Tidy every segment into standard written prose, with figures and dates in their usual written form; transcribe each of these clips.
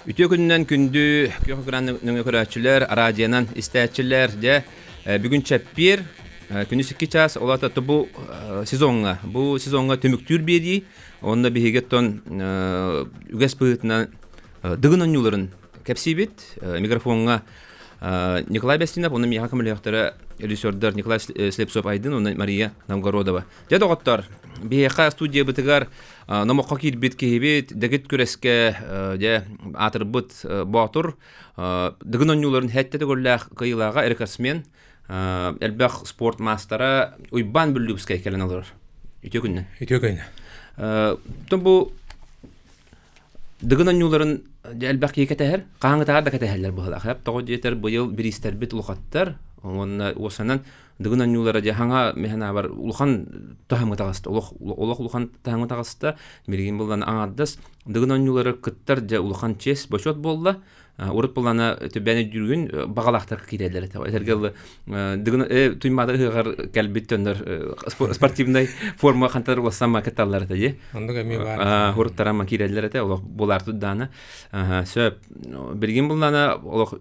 Ütü gündən gündü kökran nöngökörәчләр, радионан истәчләр дә бүген чәппер күнү 2 час олата бу сезонга төмөктүр беди. Онда бигеттон үгәс пытна дыгынан юларын кепсибит микрофонга Николай Бестинов, он меня хамлехтера режиссер Николай Слепцов Айдын, он Мария Новгородова. Дядо готтар бияха студия битгар намокакир биткебит дегет күрәскә дә атырбыт батур дыгынан юларын хәтта дөгөлләх кыйлага рекордсмен элбах спорт мастера уйбан бүлүбскә келен алыр. Үтөгүнне. Тон бу дыгынан юларын элбах кекетәһәр, каңгытагар да кетәһәрләр булалар. Хәп тогы җитер быел биристер бит улхаттар. Онна осанан дыгынан юлара дә хаңа механа бар улхан тахымга тагыста. Улхан тахымга тагыста мирген булган аңаддас дыгынан юлары кыттар дә улхан чес бошот булды. Урып булана төбәне жүргөн багалактар кирәләр. Әгәр дыгынан туймады гар калбиттендер спортивный форма хантар булсама кеталлар дә. Анда гәми бар. Урттарама кирәләр дә улах булар туданы. Сөп билген булана улах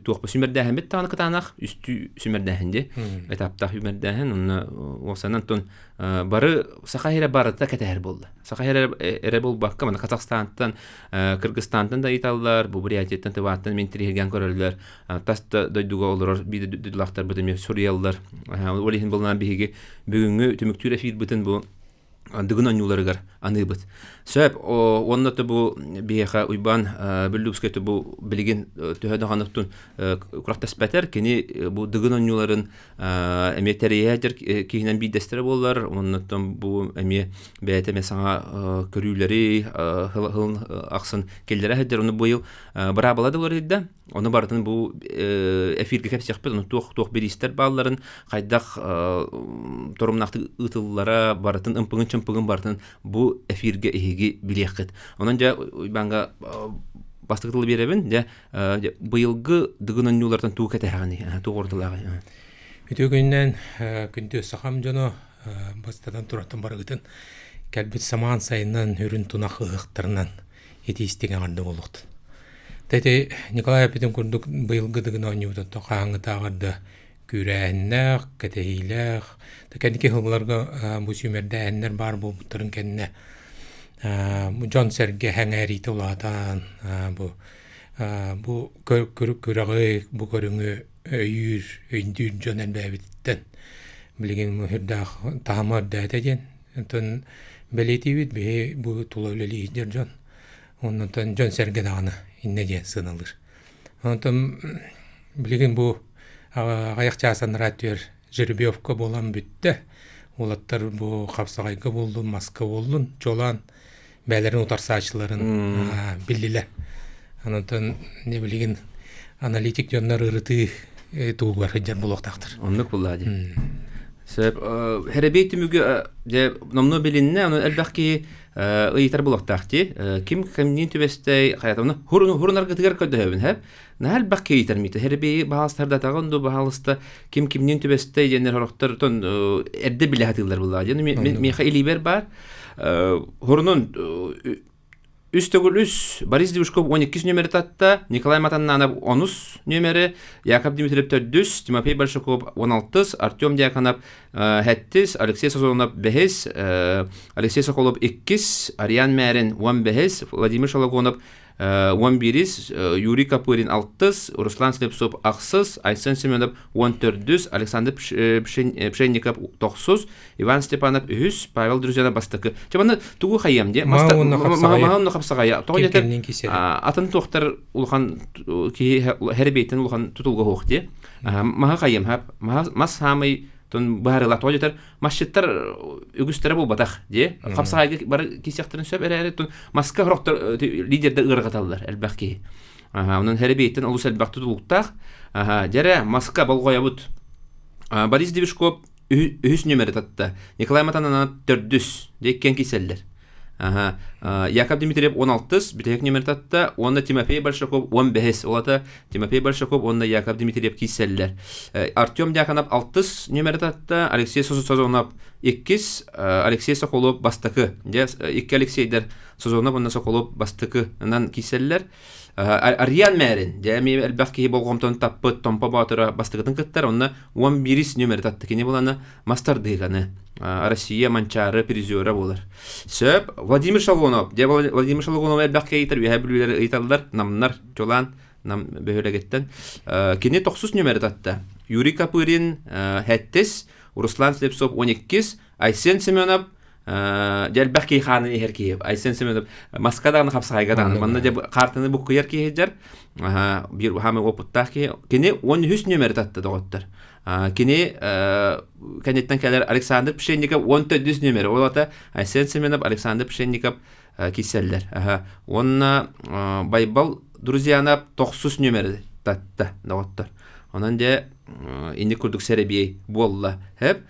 туох сүмердәһен бит таны кытанак үстү сүмердәһенде этапта сүмердәһен онна осанан тон бары Сахара бары та кетәһәр булды. Сахара эре бул бакка мына Казакстандан, Кыргызстандан да италлар, бу Бурятиядан тываттан мен тирегән көрәләр. Таста дойдуга олар биде дилахтар битем Сурияллар. Олиһин булган биге бүгүнгү төмөктүр эфир битен бу дыгынан юларыгар аныбыт. Сөп онна бу бияха уйбан бүлүкскә бу билген төһәдә ганыктын курактаспәтер кени бу дыгынан юларын эметериядер киһинен бидестер буллар. Онна бу эме бәйтеме саңа көрүләре хыл аксын келдерә хәдер уны быел бара буладылар диде. Оны бартын бу эфирге кепсәк бит, уны тук биристер балларын кайдак торумнакты ытыллара бартын ымпыгын бартын бу эфирге эһиги билехет. Онан жа банга бастыктылы беребин дә быелгы дыгынан юлардан тук этәгәни, тугырдылар. Үтөгөннән күндө сахам жано бастадан туратын барыгытын кәлбит саман сайыннан үрүн тунак ыгыктарынан етистеген арды болукту. Тәте Николай Петин күрдүк быелгы дыгынан юлдан токаңы тагырды күрәннәк, кәтәйләк, тәкәнеке хылларга бу сүмердәннәр бар бу буттырын кенне. Бу Джон Серге хәңәри туладан бу көрәгы бу көрүңү өйүр өйдүр Джонен бәбиттен. Билген мөхирдә тамар дәтәген. Тон белетибит бу тулөлели Джон. Оннан Джон Серге даны иннеге сыналыр. Онтон билген бу аяқчасын радиор Жеребьевка болан бүтті. Олаттар бу қапсағайға болды, маска болды, жолан бәлерін утарсачыларын білділер. Анатан не білген аналитик жонлар ұрыты туғар хыджар болуқтақтыр. Онлық болады. Хәребейті мүгі номно білінне, әлбәқки ыйтар болуқтақты. Ким кемнен төбестэй қаятымны хұрынарға тігер көді өбін, әп? Нәл бәкке итәрмейді. Хәрбей бағалыстарда тағынды бағалысты кем-кемнен төбесті жәнер хорықтар әрді білі хатылар болады. Меха илибер бар. Хорунун үстөгүл Борис Девушков 12 нөмері татта, Николай Матаннанов 10 нөмері, Яков Дмитриев 4, Тимофей Большаков 16, Артем Дьяконов 7, Алексей Сазонов 5, Алексей Соколов 2, Ариан Мәрин 15, Владимир Шалагонов 11, Юрий Капырин 6, Руслан Слепцов 6, Айсен Семенов 14, Александр Пшенников 9, Иван Степанов 3, Павел Друзьянов бастыкы. Чабаны тугу хайям де. Мағанны қапсағая. Атын тоқтар улхан хәрбейтін улхан тұтылғы хоқ де. Маға хайям хап. Мас хамай тон баарыла тоҗетер масчиттар үгүстәре бу батах де капсагайга бар кисяктырын сөп әрәре тон маска хроктор лидердә ыргаталлар әлбәки. Унан хәрбейтен улус әлбәкте тулуктак. Җәре маска болгоябут. Борис Девушков 3 нөмере татта. Николай Матаннанов 4 деккен киселләр. Яков Дмитриев 16, битек нөмер татта, онда Тимофей Большаков 15, олата Тимофей Большаков, онда Яков Дмитриев киселлер. Артем Дьяконов 6 нөмер татта, Алексей Сазонов иккис Алексей Соколов бастакы. Же икки Алексейдер сезонна бунна Соколов бастакы нан киселлер. Ариан Мэрин, же ми элбәкки болгомтон таппы томпа батыра бастыгытын кыттар, онна 11 номер татты кене буланы мастер дыганы. Россия манчары призеры булар. Сөп Владимир Шалгонов, же Владимир Шалгонов элбәкки әйтер, үһәбүләр әйтәләр, намнар жолан нам бөһөләгәттән. Кене 9 номер татты. Юрий Капырин хәттес, Руслан Слепцов 12, Айсен Семенов Бәккей ханы ехеркейіп. Айсен Семенов Москвадан қапсағайгадан. Манна деп қартыны бұл көйер кейдер. Bir hamı oputtak ki kene 13 numara tattı doğuttur. Kene kanetten keler Alexander Pshennikov 14 numara. Olata Aysen Semenov Alexander Pshennikov kiseller. Onna Baybal Друзьяна 9 numara tattı doğuttur. Ondan de indi kurduk serebiye bolla hep.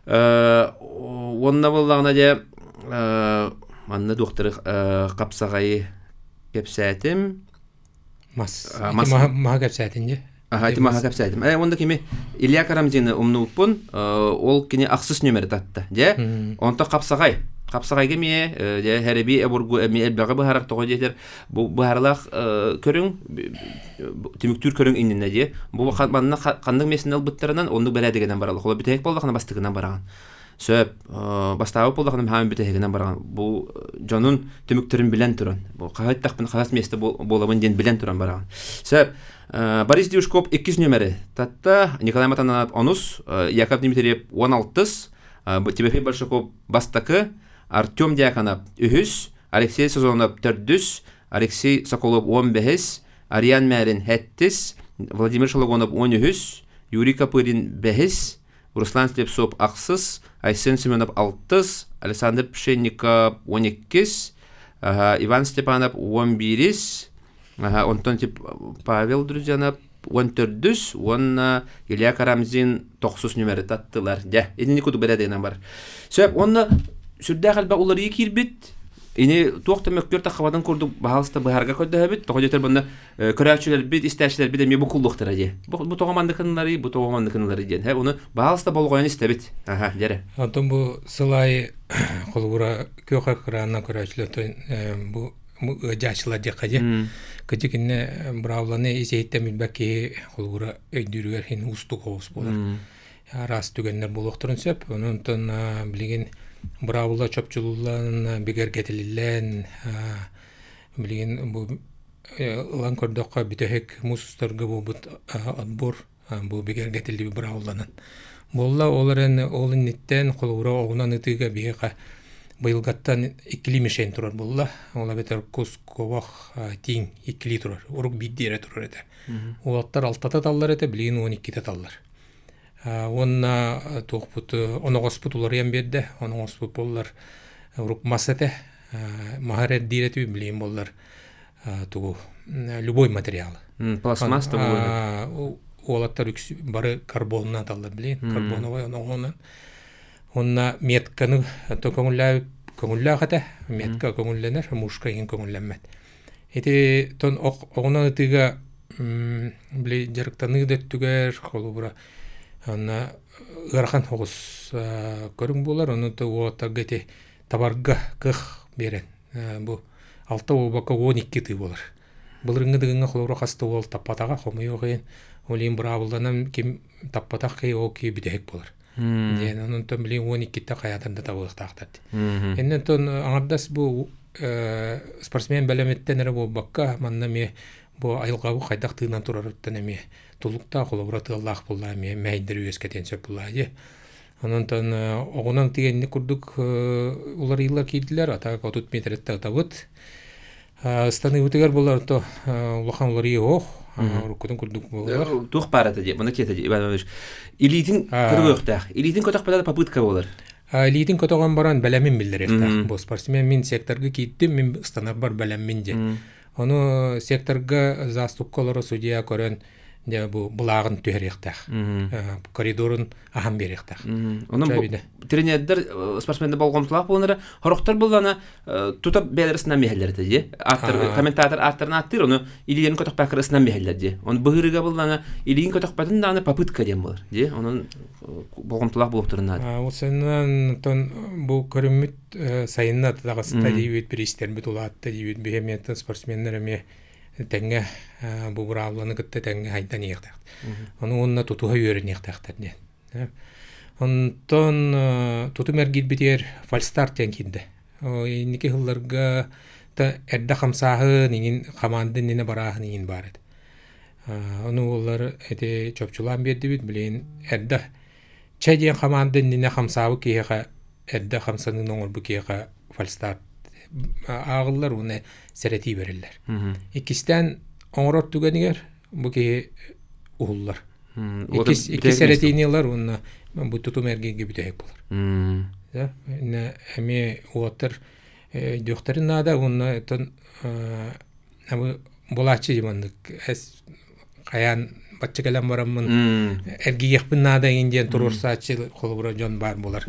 Onna bollağına de manna doktor kapsağayı kepsətim. Maha kapsətince. Hadi maha kapsətim. Onda kimi İlya Karamzini umnulpun ol kini aksız numara tattı. De onda kapsağay. Kapsağay gemiye de herebi eburgu emi elbağı baharak toğu jeter. Bu baharlaq körün tümüktür körün inninne de. Bu manna qandıq mesini albuttaranan onu beledegeden baralıq. Ola bitehek bollağına bastıgından barağın. Söp bastağı bollağının hamı bitehegenen barağın. Bu canın tümüktürün bilen turan. Bu qahayt taqpın qahas mesti bolamın den bilen turan barağın. Söp Boris Dyushkov 2 numara tatta, Nikolay Matanov 10, Yakov Dmitriev 16, Timofey Bolshakov bastakı, Artyom Diakonov 3, Alexey Sazonov 4, Alexey Sokolov 15, Arian Merin 7, Vladimir Shologonov 13, Yuri Kapyrin 5, Ruslan Slepsov 6, Aysen Semenov 6, Alexander Pshennikov 12, Ivan Stepanov 11, Ondan tip Pavel Друзьянов 14, onunla İlya Karamzin 9 numara tattılar. Ya, ini kutu belediyenen var. Söp, onunla sürde qalba uları iyi kirbit. İni toqta mökbür taqabadan kurduk bahalsta baharga koyda habit. Toqa jeter bunda körәчүләр bit, istәчләр bit, mi bu kulluqtara je. Bu toğamandыкынлары, bu toğamandыкынлары je. Ha, onu bahalsta bolğoyan istebit. Aha, jere. Ondan bu sılay qolgura köqaqranna körәчүләр bu jaçılar diqaje. Кычыкинне бравланы изейттен билбәки холгура өйдүрүгөр хин устук оос болар. Рас түгеннер болуктурун сөп, онунтон билген бравла чопчулулан бигер кетилилен билген бу лан көрдөккө бүтөһөк мустарга бу отбор бу бигер кетилди бравланын. Болла оларын олинниттен холгура огунан ытыга бияка Быйылгаттан 2 мишен турар булла. Ола бетер косковах тиң 2 турар. Урук биддере турар эте. Улаттар 6 таллар эте, билин 12 таллар. Онна тоқпут, оногоспут улар ям берде. Оногоспут боллар урук масете. Махарет дирету билин боллар тугу любой материал. Пластмасс табу. Улаттар бары карбонна таллар билин. Карбоновый оногонан. Онна метканы то көңүлләгәтә, метка көңүлләнер, мушка ин көңүлләнмәт. Эти тон огына тыга биле жарыктаны дөттүгәр, холубра. Онна гархан хогус көрүң булар, аны то отагыте табарга кых берен. Бу 6 обака 12 ты булар. Булырыңгы дигәнгә холубра хаста ул таппатага хомыйгын, олин бравылданам ким таппатак кей оки бидек булар. Ден онун тон билин 12-те каятында табыктактат. Энен тон аңардас бу спортсмен белеметтен эре бу бакка манна ме бу айылгабы кайдактыгынан турарыттан эме тулукта колобраты Аллах булла ме мәйдер үескетен сөп булла же. Онун тон огунан тигенни курдук улар йыллар кийдилер, атага 30 метретте табыт. Станы үтегер булар то улахан улар ох рукудун курдук булар. Тух парата же, мына кете же, Иванович. Илитин кыргыктак. Илитин котак балада попытка болар. Илитин котоган баран белемин билдирек. Бу спортсмен мен секторга киттим, мен станар бар белемин же. Ону секторга заступкалары судья көрөн де бу булагын түһәрехтәх. Коридорын ахам берехтәх. Onun trенердер спортсмендер болгонлар булнары хорохтар булганы тутап бәлерсенә мәһәлләрдә ди. Автор комментатор авторны аттыр, оны илен көтөк бакырсына мәһәлләрдә. Оны быгырыга булганы илен көтөк батын даны попытка дем булыр, ди. Onun болгонлар булып турына. Осыннан тон бу көрүмүт сайынна тагыста дибит пристер бит улатты дибит бехемет спортсмендер эме тәңгә бу буравланы кытта тәңгә хайдан ягда. Аны онна тутуга йөрен ягдактар ди. Онтон туту мергит битер фальстарт тәңкинде. Инеке хылларга та эрдә хамсаһы нигин команда нене бараһы нигин бар иде. Аны уллар эте чөпчулан берди бит билен эрдә чәден команда нене хамсаһы киега эрдә хамсаның ноңор бу киега фальстарт ağıllar onu sereti verirler. İkisinden oңорор түгенигер bu ki uğullar. İki seretiniler onu bu tutum ergenge büteyek bular. Ne emi oğuttır doktorun nada onu eton bulaçı jimandık. Kayan batçı gelen varamın ergiyek bin nada indiyen turursa açı kolubura jon bar bular.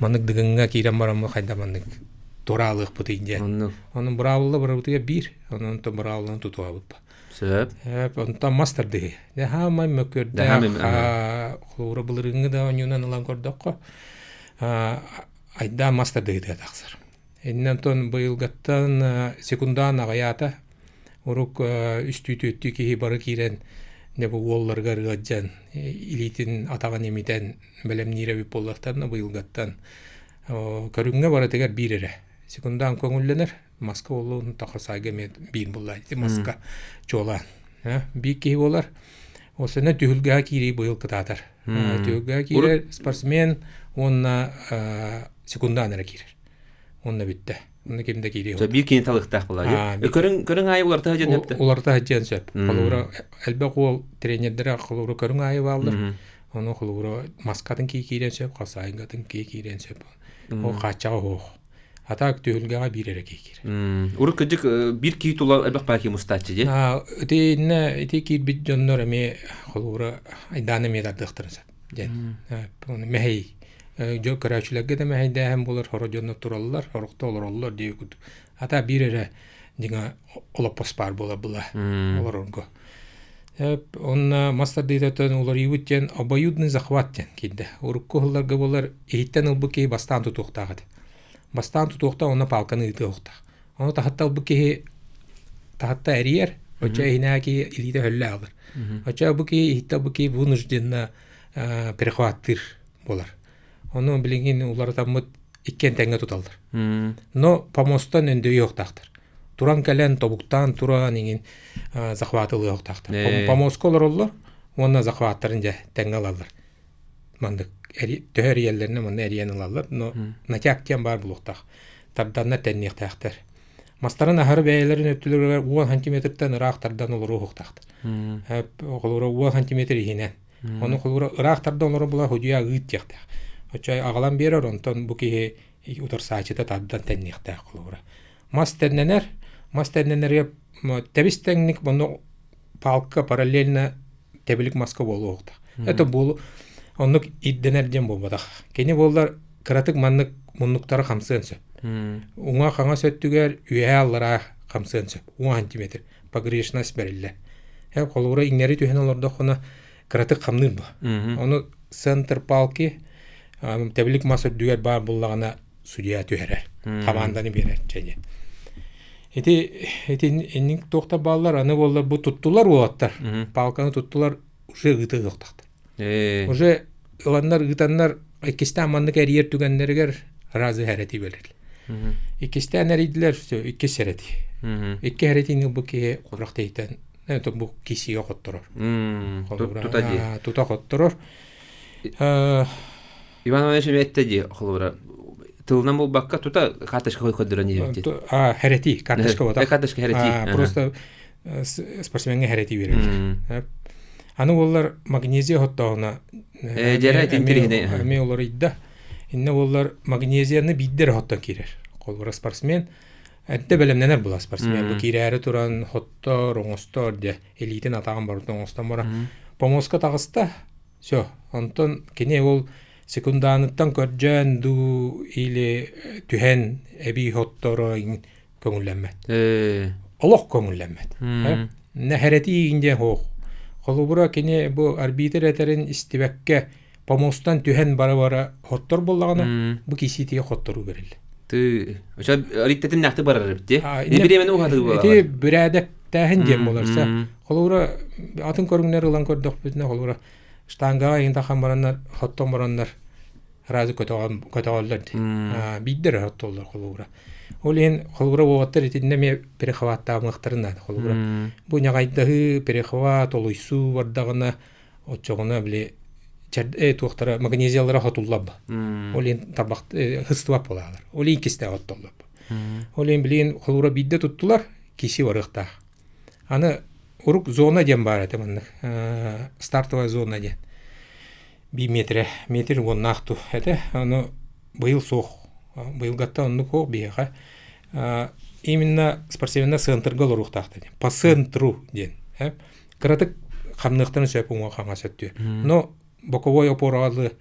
Manık dıgınga kiren varamı kayda manık. Toralıq bu deyince. Onun bravlı bravlıya bir. Onun da bravlığını tutuğa bu. Sebep? Onun da master diye. De hamay mökörde. Kulura bulurunu da onunla alan gördük. Ayda master diye de taksır. Ennen ton bu yılgattan sekundan ağayata uruk üstü ki barı kiren ne bu ollarga rıgacan ilitin atağın emiten belem nire bir pollartan bu yılgattan körünge bara teger bir ere. Sekundan көңүлленер, маска олуун тахасайга мен бин буллайды, маска чолан. Би ки болар. Осына түгүлгө кири быйыл кытатар. Түгүлгө кири спортсмен, онна секундан ара кирер. Онна битте. Онна кимде кири. Bir kini талыктак булар. Көрүң ай улар та жөнөптү. Улар та жөнөп. Колура элбе кол тренерлер колура көрүң ай балды. Оны колура маскатын кирен сөп, касайгатын кирен сөп. О кача о. Атак түгүлгө бирере кир. Урук кыжык бир кийит улар элбек баки мустачы же. Эти кийит бит жоннор эме колура айданы медардыктыр сөп. Жен. Оны мехей жо карачыларга да мехейде hem болар хоро жонно тураллар, хорукта олорлор дейгүт. Ата бирере диңа олоппас бар болар була. Олар онго. Он мастер дейтен олар юттен обоюдный захват тен кийде. Урук колларга болар эйттен ылбыки бастан тутуктагы. Бастан тутуқта оны палканы ытыqta. Оны тахаттал буки тахатта эриер, оча инаки илите хөлле алыр. Оча буки хитта буки вынужденно перехваттыр болар. Оны билген улар таммыт иккен теңге туталдар. Но помостан өндөй yoqtaqtır. Туран кален тобуктан тура неген захватылы yoqtaqtır. Помосколар олар, оны захваттырын же теңге алалар. Мандык төр еллерне мен эриен алалар, но натяктен бар булуктак. Тарданна теннектактар. Мастарын ахыр бәйләрен өптүлөргә 10 см-тан ырактардан олор уктактар. Оглора 10 см ихинен. Оны оглора ырактардан олор була хөдия гыт якта. Очай агалан берер онтон бу ки утарсачыта тардан теннектак оглора. Мастерненерге тебистеңник моны палка параллельно тебилик маска болуукта. Это бул оннук идденерден болбадак. Кени болдар кыратык маннык муннуктары хамсын сөп. Уңа хаңа сөттүгер үйе аллара хамсын сөп. 10 см. Погрешность бериле. Колура иңнери түйен олорда хона кыратык хамнын ба. Оны центр палки тебилик маса дүгер бар буллагана судья түйерер. Команданы берер. Эти инник тохта баллар аны болдар бу туттулар болаттар. Палканы туттулар уже гыты токтактар. Уже ыланнар гытаннар икистен маннык эриер түгеннергер разы хәрети белер. Икистен эридилер икки серети. Икки хәретини бу ки курактайтан. Это бу киси йокоттурор. Тута коттурор. Иванович метеди холора. Тылнан бул бакка тута карточка койкодуран ийет. Хәрети, карточка вот. Карточка хәрети. Просто спортсменге хәрети берер. Аны олар магнезия хоттауна. Жарайт интерине. Ме олар идда. Инне олар магнезияны биддер хоттан кирер. Колора спортсмен Әдді бәлемненер бұла спортсмен. Бұл кейрәрі тұран хоттор, оңостор, де элитин атаған барыты оңостан бара. Помоска тағыста, все. Онтон кене ол секунданыттан көрджен ду или түхен әбі хотторо көңілленмет. Олық көңілленмет. Нәхәреті егінде хоқ. Қолыбыра кене бұл арбитр әтерін істебәкке помостан түхен бара-бара хоттор болағына бұл кесетеге хоттору берілді. Оша ритtetин nähti barar bitti. Ne bilemen o hady bolar. Ti biradek tähen dem bolarsa. Kolura atın körüngler ulan kördük bizne kolura. Штанга инда хамараннар, хоттон бараннар. Разы көтөгөлдөр. Биддер хоттоллар колура. Олен колура болоттар итинде ме перехватта мыктырына колура. Бу нягайдагы перехват олуйсу бардагына очогуна биле туохтара магнезиялары хотуллаб. Олен табак хыстыбап болалар. Олен кисте хоттоллаб. Олен билен колура бидде туттулар, киси барыкта. Аны урук зона дем бар этемнек. Стартовая зона ден. 1 метр вон нахту. Это оно быйыл сох. Быйыл гатта онну кох бияга. Именно спортсменна центрга урухтахты. По центру ден. Кратык хамныктан сөпүнгө хаңа сөттү. Но боковой опоралы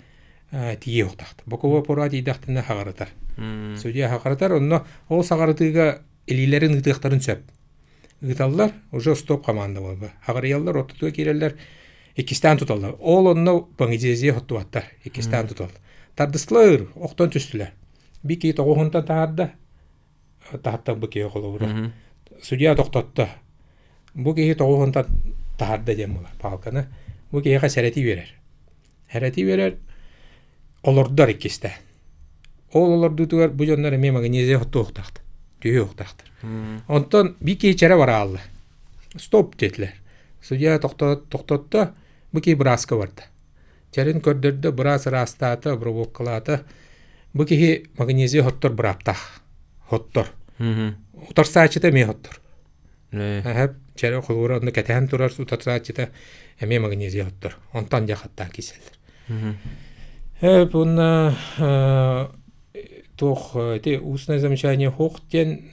тие ухтахты. Боковой опора тийдахтына хагаратар. Судья хагаратар, онно ол сагарытыга элилерин ытыктарын сөп. Гыталлар уже стоп команда болду. Хагарыяллар оттуга киреллер экистан туталлар. Ол онно баңизезе хоттуаттар. Экистан тутал. Тардыслар октон түстүлөр. Бики тогонта таадда. Таатта бики колобура. Судья токтотто. Буки тогонта таадда дем болар. Палканы. Буки яка сәрети берер. Сәрети берер. Олордар экисте. Олорду тугар бу жоннор эме магнезе хоттуактакты. Түйе оқтақтыр. Онтон bir кечері бара алды. Стоп детлер. Судья тоқтотты, бұл кей браска барды. Черін көрдірді, брас растаты, бұрбок қылаты. Бұл кей магнезия хоттор бұраптақ. Хоттор. Утарса ачыта ме хоттор. Чері құлғыры онды кәтән тұрар, утарса ачыта әме магнезия хоттор. Онтан жақаттан кеселдір. Бұны тох те устное замечание хоқтен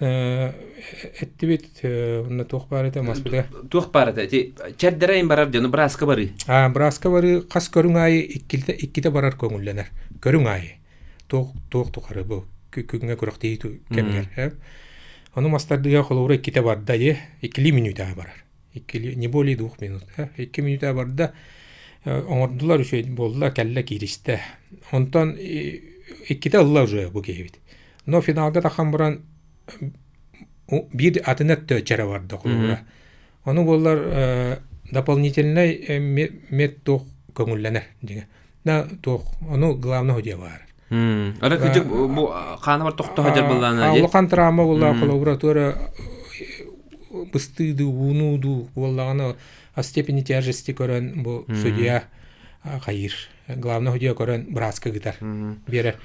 эттибит на тох барыта маспыда тох барыта те чардерайын барар жана браска бары браска бары кас көрүң айы икките барар көңүлленер көрүң айы тох тухары бу күнгө көрөктейту кемгер аны мастардыга колура икките барда же 2 минута барар не более 2 минут 2 минута барда оңордулар үшөй болдула келле киристе онтон ikkite Allah уже bu gevit. No finalda takan buran bir atnet töçere vardı kulura. Onu bollar дополнительный мет тох көңүлленер диге. На тох, onu главный hoca var. Ара күчүк бу каны бар тохто хажар буллана. Аллахан травма булла kulura тора быстыды унуду боллаганы степени тяжести көрөн бу судья Хайыр. Главный hoca көрөн браска гитар. Берер.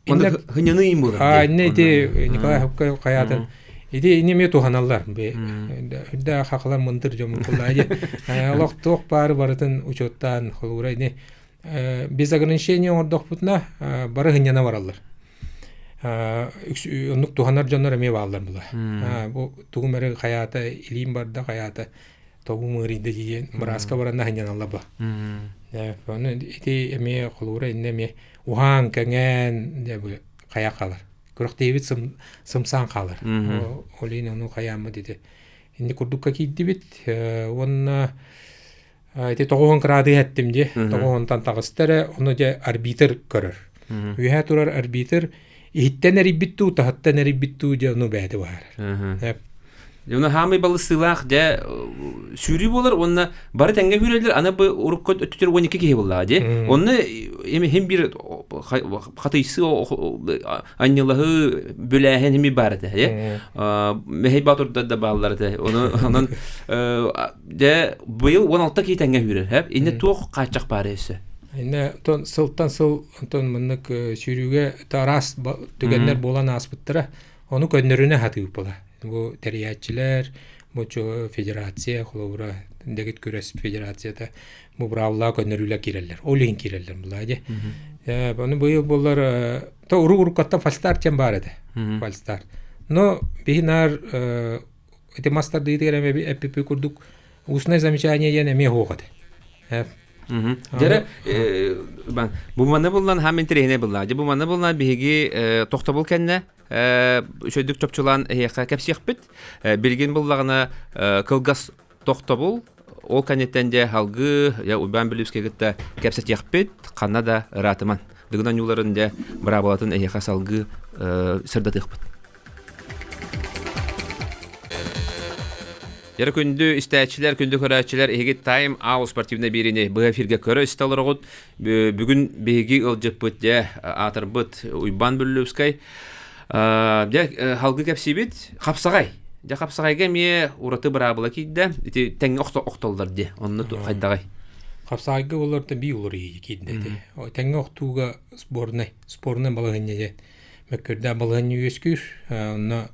Инде хыняны им булды. Инде Николай Хопкай каятын. Иде неме туханаллар. Да хакылар мындыр жомун куллайды. Аллах тох бары барытын учоттан холура ине без ограничения ордох путна бары хыняна бараллар. Онук туханар жоннор эме баалар була. Бу тугумары каята илим барда каята тогумыры деген браска барана хыняналла ба. Оны ити эме колура инеме ухан кенген деп кая калар. Көрөктөйбүт сымсан калар. Олин аны каямы деди. Инде курдукка кийди бит. Онна ити тогон крады хеттим де. Тогонтан тагыстары оны же арбитр көрөр. Үйе турар арбитр иттен эрибитту тахаттан эрибитту же аны бәди бар. Яна хамы балысылах да сүри болар, онна бары тәңгә хүрәләр, аны бу урып көтүтер 12 кеһе булла ди. Онны эме һәм бир хатыйсы аннылыгы бүләһен һәм бар да. Мәһәбәт да баллар да. Онын да быел 16 кеһе тәңгә хүрәр. Һәп инде тох качак бар эсе. Инде тон сылтан мынык сүрүгә тарас түгәннәр булган аспыттыра, оны көннәренә хатып була. Bu teriyatçiler, bu federatsiya, kulubura, degit küres federasiyada bu bravla könürüyle girerler. Olin girerler bulaydı. Bunu bu yıl bunlar ta uru katta falstar çem barede. Falstar. Но бихинар эти мастер дитереме эппи курдук устное замечание яне ме хогат. Дәре бу маны булган һәм интерене булла. Бу маны булган биги тохтобул кенне шөйдүк чөпчулан яка кепсих бит. Билген буллагына кылгас тохтобул ол канеттенде халгы я убан билүскә гитә кепсет яхпет Канада ратыман. Дигән юлларында бара булатын яка салгы сырдатык бит. Яры күндү истәчләр, күндү көрәчләр эге тайм ау спортивна бирине бу эфиргә көрә исталарыгыт. Бүген беги алҗыпытя атырбыт уйбан бүлүскәй. Дә халгы кепсибит хапсагай. Дә хапсагайга ме ураты бара була кидә. Тәң октолдар ди. Онны кайдагай. Хапсагайга оларда би улар кидә. Тәң октуга спорны балыгыннә. Мәккәрдә балыгыннә үскүр. Онны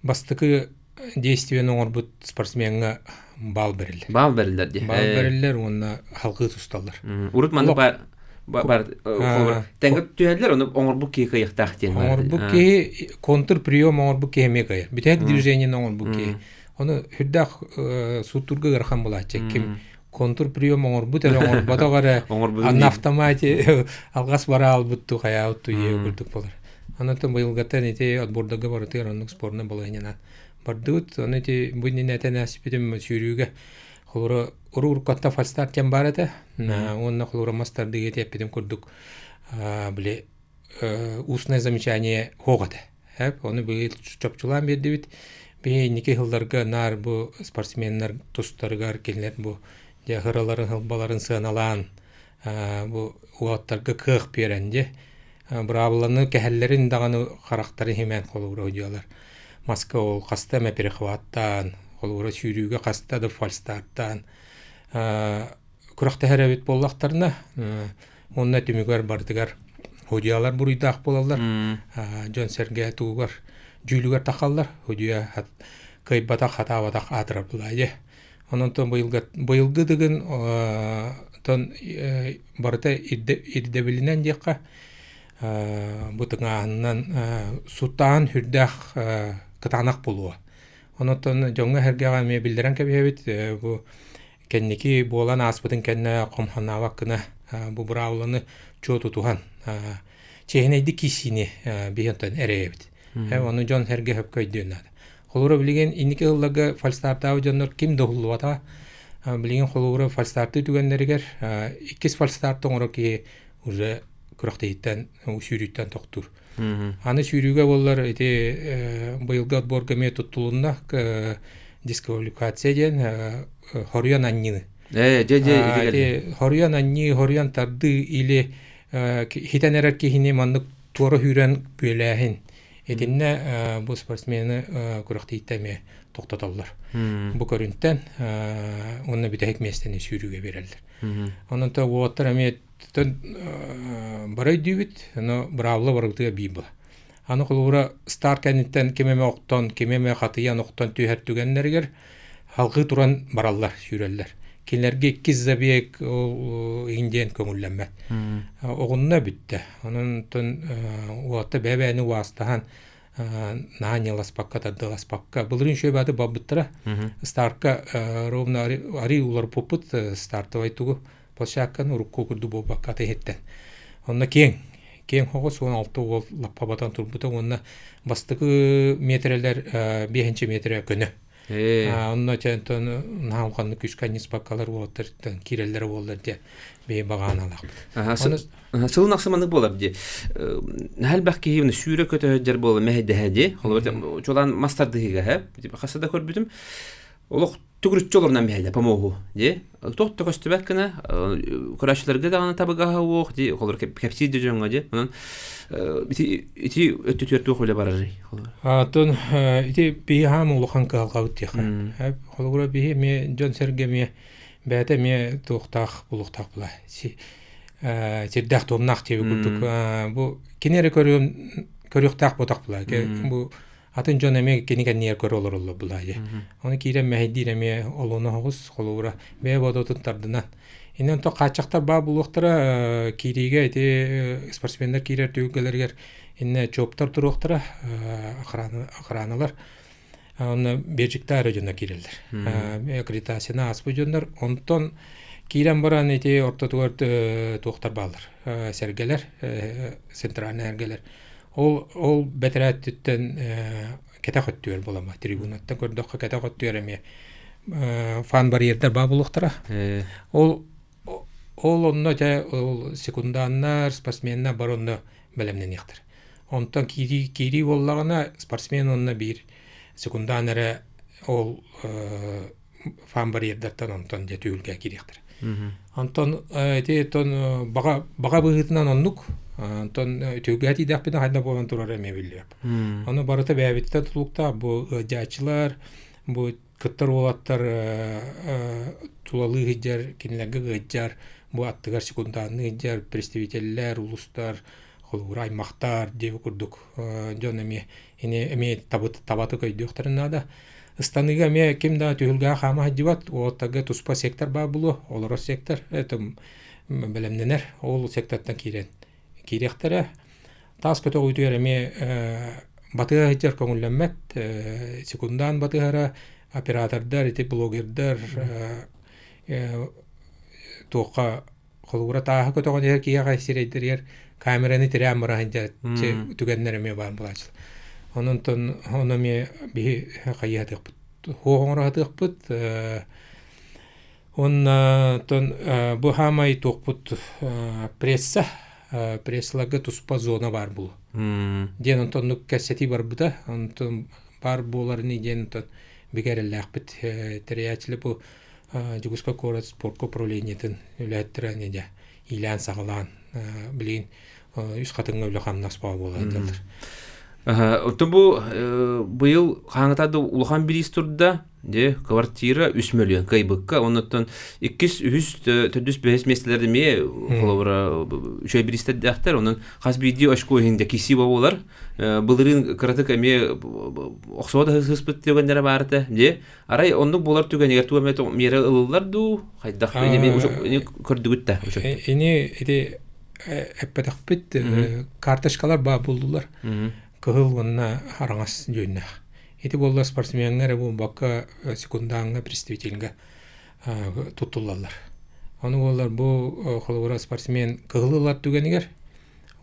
бастыкы действиен оңорбут спортсменга бал берилер. Бал берилер ди. Бал берилер, онна халкы тусталар. Урутманды бар тәңгә төһәлләр, оны оңорбут ки кыяктак дигән. Оңорбут ки контрприем оңорбут ки мегая. Бүтәк движение оңорбут ки. Оны хүддәк сутурга гархан булачак. Ким контрприем оңорбут әле оңорбата гара. Аны автомати алгас бара албытту хаяут туе күрдүк булар. Анатан быелгатан ите отбордага барытыр, аның спорны балыгынан. Бардыт, аны те бүгүн нәтен аспитим сүйрүгө. Холора урукатта фальстарт тем барата. Онна холора мастер диге тепидим курдук. Биле устное замечание хогата. Хеп, аны быйыл чөпчулан берди бит. Бе нике жылдарга нар бу спортсменнер тустарга келет бу жахыраларын хылбаларын сыналан. Бу уаттарга кых беренде. Бравланы кәһәлләрен даганы характары hemen холора диялар. Маска ол қастама перехваттан, қолуыра сүйрүүгө қастады фальстарттан. Күрақта әрәбет боллақтарына, онына түмігер бардығар, hodiyalар бұруйдақ болалар, жон сәрге туғар, жүйлігер тақалар, hodия кайбатақ хатаватақ атырап бұлайды. Онын тон бұйылғы дығын барыта ирдебілінен деққа, бұтыңағынан сұттаған хүрдәқ кытанақ болуы. Онотон жоңға әргеға ме білдірен кәбейбет, бұ кәннеки болан аспытын кәнне қомхана ваққына бұ бұрауланы чо тұтуған. Чехінейді кисіне бейінтен әрейбет. Оны жон әрге хөп көйденады. Қолуыра білген, инеке ғыллағы фальстартау жонлар кем доғылу ата. Білген қолуыра фальстарты түгендерігер, 2 фальстартың ұры ке уже күрақтейттен, сүйрүйттен тоқтыр. Аны сүйрүүгө боллар быйылгы отборга ме туттулунна дисквалификация деген хорьян аннины. Хорьян анни, хорьян тарды или хитанерер кихине маннык туора хүрен бөләһин. Этинне бу спортсмени күрәктәйтәме токтаталар. Бу көрүнтән онны бүтәк местен сүйрүүгө берелдер. Онун та уоттар эме барай дүйбит, но бравлы барыгы библа. Аны кулура стар кенеттен кемеме октон, кемеме хатыян октон түйһәртүгәннәргә халкы туран бараллар, сүйрәлләр. Кинләргә 2 забек индиен көңүлләмәт. Огынна битте. Анын тон уатта бәбәне вастахан нанялас пакка таддалас пакка. Булрын шөбәде бабыттыра. Старка ровна ари улар попут стартовай тугу. Площадкан урукку курду бобакка техеттен. Онна кең хогос 16 гол лаппабатан турбута онна бастыгы метрлер 5 метр көне. Онна чентон наалганны күшкәнис паккалар уоттыртан кирелләр болдыр де бе баганалак. Сылын аксаманы болар ди. Хәлбәкки хивне сүрә көтә җир болы мәһдәһәди. Холор чолан мастардыгы һәп. Хасада күрбүдем. Олох түгүрүччөлөрнөн бәйле помогу ди. Тотто көстөбәккәне көрәшләргә дә аны табыга хавык ди. Холор кепсиде җоңга ди. Монан ити өттүтү хөле барар. Тон ити бихам улхан калгабыт яхан. Һәп холора бихи ме жон серге ме бәтә ме тохтах булуктак була. Тирдәк томнак дип күрдүк. Бу кинере көрүктак ботак була. Бу атын жон эме кенеген нер көрөлөр булай. Аны кирем мәһдиреме олоны хогус холора бе бодотун тардынан. Инен то качактар ба булуктара кириге спортсмендер кирер төгөлөргөр инне чоптар туруктара охраналар онна бежиктар жана кирелдер. Аккредитацияны аспы жондар онтон кирен баран эти ортотугар туктар балдар. Сергелер, центральный эргелер. Ол бетерәттен кете хөттүр булама трибунаттан көрдөккө кете хөттүр эме фан барьердер ба булуктара. Ол онно те секунданнар спортсменнар баронно белемнен яктыр. Онтон кири боллагына спортсмен онна бир секунданнары ол фан барьердерден онтон же түйүлгө киректир. Онтон тон бага быгытынан оннук онтон түйгәти дәппен хайда болган турар эме билеп. Аны барыта бәбитте тулукта бу жачылар бу кыттар олаттар тулалы гыджар кинләге гыджар бу аттыгар секунданны гыджар представительләр улустар холурай мактар дип курдук жонеме эме табаты көйдөктөрүнө да станыга ме кимда түйүлгө хама дибат оттага туспа сектор ба булу олор сектор этим белемненер ол сектордан киректер тас көтө уйдуер эме батыга хитер көңүлләммәт секундан батыгара оператордар эти блогердар тока холура таа көтөгөн ер кия сирейдер камераны терәм барахынча түгәннәр эме бар булачыл. Онтон ме би хаятык хоңратык онтон бу хамай токпут прессларга туспа зона бар бул. Ден онтон кассети бар бута, онтон бар боларны ден онтон бигерелләкбит терәчле бу Жугуска город спорт управлениетен үләттирән иде. Илән сагалан билин үз катыңга үлә хамнас ба булады. Ото бу быйыл хаңытады улахан билистурда де квартира 3 миллион кайбыкка оннан 200-300 меселерде ме холовра шөй билистер дәхтер оннан хас видео ашко хинде киси болар былырын кратык эме оксода хыспыт дегендер барды де арай оннук болар түгөн эгер туамет мере ылылар ду хайдах эме көрдүгүттә эне эде эппетакпит карточкалар ба булдулар кыгыл онна араңас жөннө. Эти болла спортсменнер бу бакка секунданга представительга тутулалар. Аны болар бу холора спортсмен кыгылылар түгенигер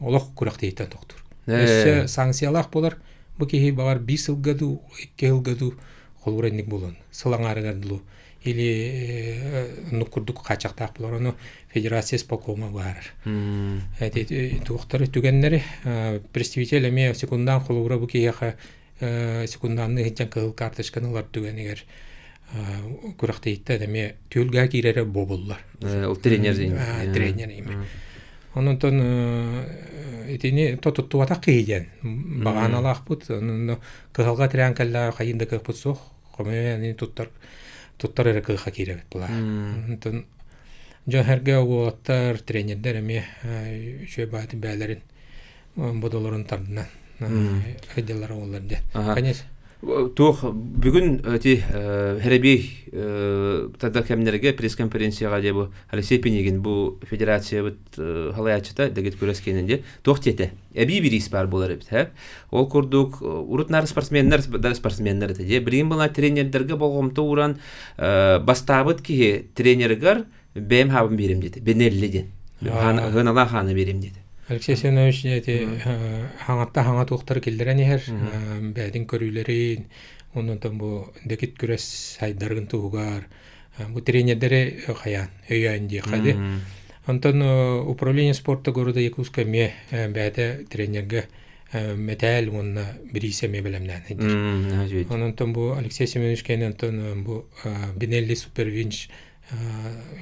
олох курак дейт доктор. Эсе санкциялах болар бу ки багар 5 жылгаду 2 жылгаду холоренник болон. Сылаңарыгардылу или нукурдук качактак болар аны федерация спокойно бар. Эти доктор түгеннери представитель эме секундан холора бу ки секунданны хитен кыл карточканылар түгенигер курак дейт эме түлгө кирере бобуллар. Ол тренер дейм. Тренер эме. Онтон этини тотуата кыйден баганалак бут кылга тренкалла кайында кыпут сох коме туттар эрке хакире була. Онтон жохерге оттар тренердер эме шөй бат бәлерин бодолорун тардынан хайдалар оларды. Конечно. Тух бүгүн эти херебей тада кемнерге пресс-конференцияга деп Алексей Пенигин бу федерация бит халаячта дегет көрөскенинде тохтете. Эби бирис бар болар бит, ха. Ол курдук урутнар спортсменнер де бирин була тренердерге болгомто уран бастабыт ки тренергер бем хабын берим деди. Бенеллиден. Гынала ханы берим деди. Алексей Семенович хаңа тоқтар келдерен ехер, бәдін көрілерін, онын бу декет көрес сайдарғын туғар, бу тренердері қаян, өйән де қады. Онтан управление спорта города Якутска ме бәді тренерге метәл онына біресе ме білімнен. Онын бу Алексей Семенович кәйін бу Бенелли Супервинч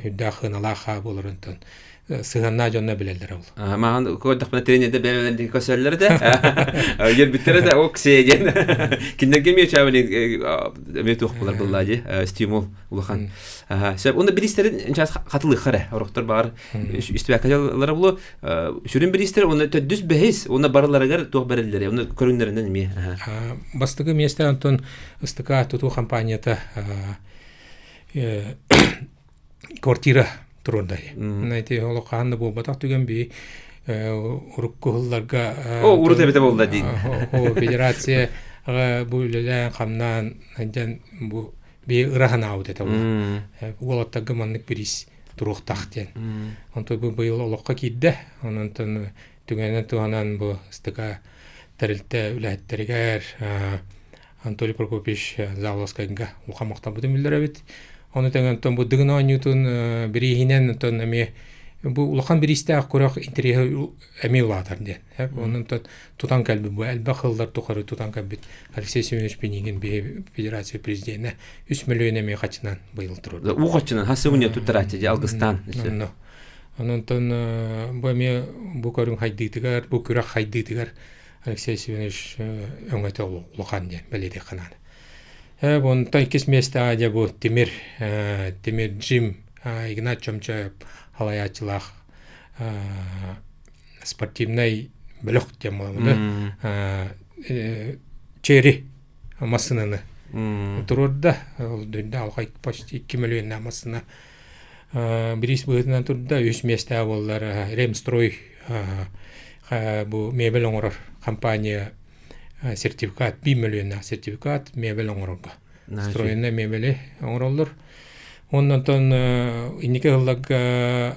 үддақын алаға болыр онтан. Сыганна жонна билелдер ул. Маған көддөхпүн тренерде бәлелерді көсөллер де. Ер биттері де о кісейден. Кинден кемей чабылин метуқ болар бұллади. Стимул улахан. Сөп, онда билистерін иншас қатылы қары. Орықтар бар. Үстібәкәжалары бұлы. Шүрін билистер, онда төддүс бәйіз. Онда барыларығар туқ бәрелдері. Онда көріңдерінден ме? Бастығы месте Антон ыстықа тұту компанията квартира турундай. Найти олоқанды бу батак түген би уруккуларга урут эбете болду дейт. Федерация бу үлелен камнан бу бе ырахана аут это ол оттагы маннык бирис туруктактен. Онто бу быйыл олокка кидде. Онтон түгенен туганан бу стыка терилте үләттеригер Анатолий Прокопьевич Заволоскайга улхамакта бу демилдеребит. Оны тәгән бу дыгына ньютон бирихинен тон эме бу улхан биристә корак интерьер эме латар ден. Онын тутан калбы бу албахылдар тухары тутан калбит. Алексей Семенович Пенигин бе федерация президенты 3 миллион эме качынан быйыл турды. У качынан хасыгыня туттарачы Алгыстан. Онтон бу эме бу көрүн хайдытыгар, бу күрак хайдытыгар Алексей Семенович өңөтө улхан ден беледе кананы. Бон тайкис места аде бу Темир Джим Игнат Чомчаев халаячылах спортивный блок темалында чери масынаны турда дөнда алгай почти 2 миллион намасына бирис быгынан турда 3 места боллар Ремстрой бу мебель оңорор компания сертификат 1 миллион сертификат мебель оңорорга строенна мебели оңороллор. Оннан инеке хыллага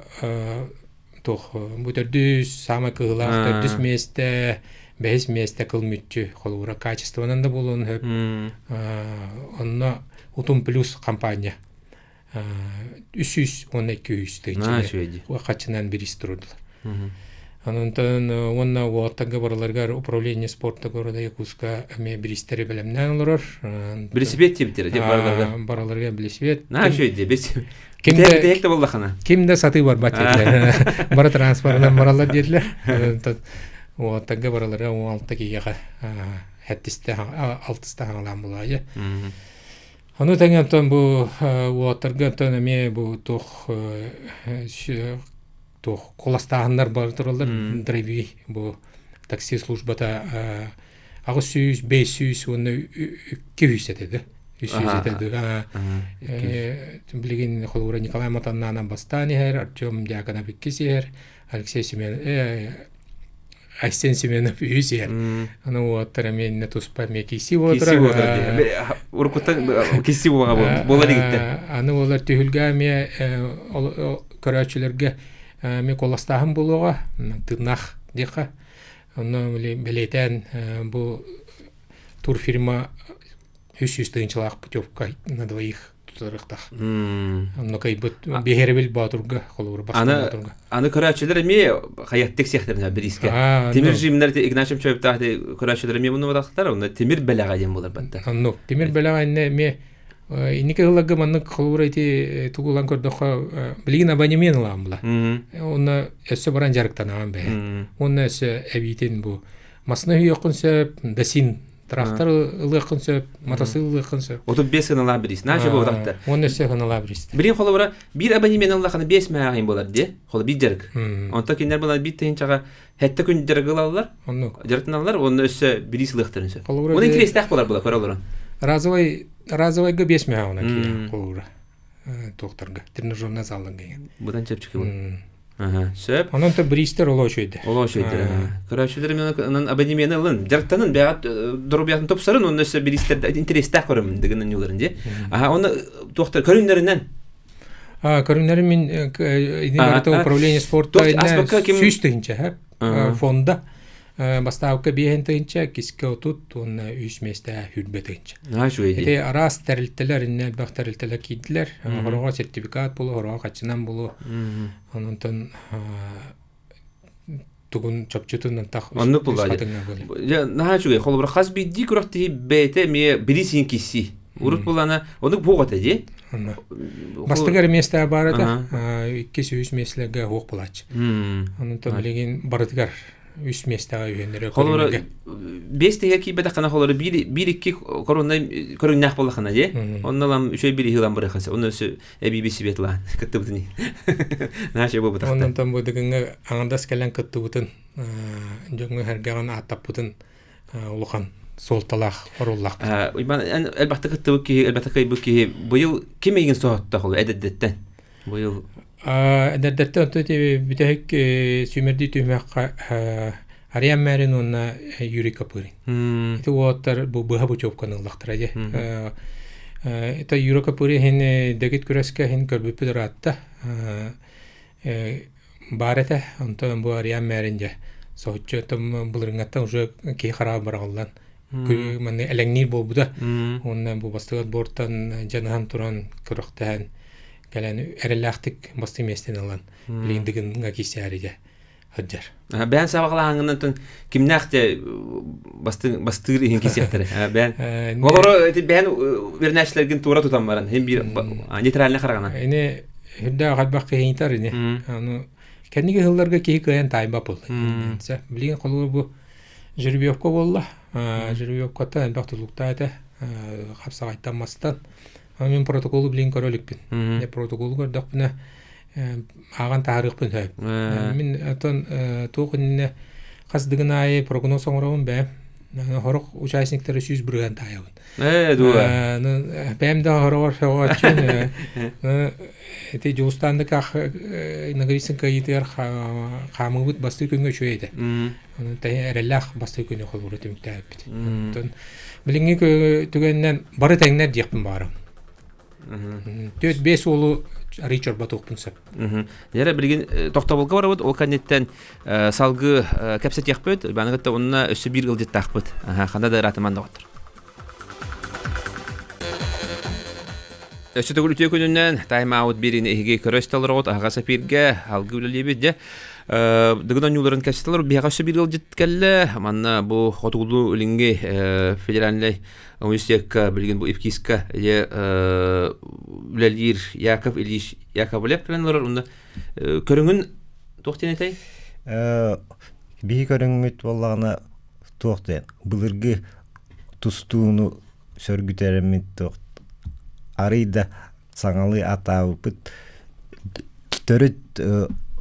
тох бутердүс сама кыллак төс месте 5 месте кылмүтчү холура качествонан да болон хөп. Онна Утум плюс компания 312 тыйчы. Качынан бирис турдулар. Онтон онна уаттага бараларга управление спорта города Якутска эме биристери белемнен олорор. Билисибет типтер деп бараларга билисибет. Шөйде бес. Кимде декте болдахана. Кимде саты бар батерлер. Бара транспортдан баралар дерлер. Уаттага бараларга 16 кийга хаттисте 6-та хаңлан булайы. Аны таңган бу уаттарга эме бу тох коластағандар бар тұралар драйви бұл такси службата ағыз 500 оны 200 етеді 300 етеді білген қолуыра Николай Матаннанан бастан егер Артем Дьяконов 2 егер Алексей Семенов Айсен Семенов 100 егер аны оғаттар әменіне тұспа ме кейси отырар ұрқыттан кейси болар егітті аны олар түйілге ме көрәтшілерге мен коластағым болуға тырнақ дейқа оны білетен бұл турфирма 300 тыынчылақ путевка на двоих тұтырықтақ оны кайбыт бехеребіл батырға қолуыр басқа аны көрәтшілер ме қаяттек сияқтарына бір еске темір жимнер Игнат Чомчаев тағды көрәтшілер ме бұны badақтар оны темір бәліға ден болар бәтті темір бәліға ме инеке хыллага маннык холурайти тугулан көрдөккө билигин абонемент алам була. Онна өссө баран жарыктанам бе. Онна өссө эбитин бу масына үйөкүнсө дасин трактор ылыкынсө мотоцикл ылыкынсө. Отуп 5 канала бирис. Нажы бу дакта. Онна өссө канала бирис. Билин холура бир абонемент алганы 5 мыңга болар де. Холу бир жарык. Онта кинер булар бит тыйынчага хетте күн жарык алалар. Онну. Жарыктаналар, онна өссө бирис ылыктырынсө. Оны интерестак болар була көрөлөр. Разовайга 5 мыңа кия колура. Тохторга тренажерный залга. Будан чепчики бу. Сөп. Анан та бристер олошойду. Көрөчүлөр менен абонемент алын. Жарыктанын баат дурубятын топсарын, онун өсө бристер интерестак көрөм дегенен юларын же. Оны тохтор көрүнөрүнөн. Көрүнөрү мен идея управление спорта сүстүнчө фонда Бастаавка биһентинче киске отут онна 3 месте хүрбетинче. Эти арас терилтелер инне бактарилтелер кийдилер. Хорого сертификат болу, хорого качынан болу. Онтон тугун чапчутунан так. Оннук булады. Я нахачуге холбур хас бидди куракти бете ме бирисин киси. Урут булана, онук бугата же. Бастыгар месте барада 200 меслеге хок булач. Онтон билген барытыгар 3 местага үйөндөрө колор 5 теге кийбеде кана колор 1-2 корона көрүннак болгана же. Оннан 3-1 жылдан бирахасы. Онун эбибиси бетлан кыттыбытын. Наше бу бутакта. Ондан там бу дегенге аңдас келен кыттыбытын. Жөнгө хергаган аттапытын улухан солталах оруллак. Элбатта кыттыбы ки элбатта кайбы ки быйыл ким еген соотта кол эдеддеттен. Быйыл Дәрдәртә онто бүтәк сүмерди түймәк Ариан мәрин онна Юрий Капырин. Это уоттар бу быха бу чопканы лахтыраде. Это Юрий Капырин хен дегет күрәскә хен көрбүп ратта. Барата онтон бу Ариан мәринҗә. Соһчы там булырыңатта уже ки харап бараллан. Мен элеңнир булбуда. Оннан бу бастыгат бортан жанахан туран кырыктан калан эреләхтик басты местен алган. Билиндиген гакисәригә хаҗар. Бән сабаглаңнан кимнәхтә бастыр ин кисәтәре. Бән. Олары бән вернәчләргә туры тутам баран. Һәм бир нейтральны карагана. Эне хәдә гадбак кыйнтар ине. Аны кәнниге хылларга кийгән тайм бапыл. Сә билген кылы бу Жирбиевка болла. Жирбиевка та бактылыкта әйтә. Хапсагайттан мастан. Мен протоколы билен көрөлүкпүн. Не протоколы көрдүк менә аган тарих белән. Мин атан тугынны кыздыгын ай прогноз соңрабын бә. Хорык участниктары 100 биргән таябын. Дуа. Бәм дә хорык шагачын. Эти жустанда ках нагрисен кайтыр хамыбыт басты күнгө чөйдө. Аны тәйрәләх басты күнгө холбуры тәмтәп. Тон билинге түгәннән бары тәңнәр дияппын барын. 4-5 улу Ричард Батукпын сап. Яра билген токтабылга барабыт, ол канеттен салгы кәпсәт яқпыт, банагытта онна өсі бир гыл жет тақпыт. Ханда да ратыман да отыр. Өсі түгіл үтіе күнінен тайм-аут берін ехеге көрөсталыр оғыт, аға сапирге алғы үлелебет де. Дығынан юларын кәпсеталар, бияға өсі бир гыл жет кәлі, манна бұл қотығылу үлінге федеральный университетка билген бу Ивкиска үлелер Яков Ильич Яковлев кленлар онда көрүнгүн токтен этэй би көрүнгүт боллагына токтен былыргы тустууну сөргүтеремит токт арыйда саңалы атабыт төрүт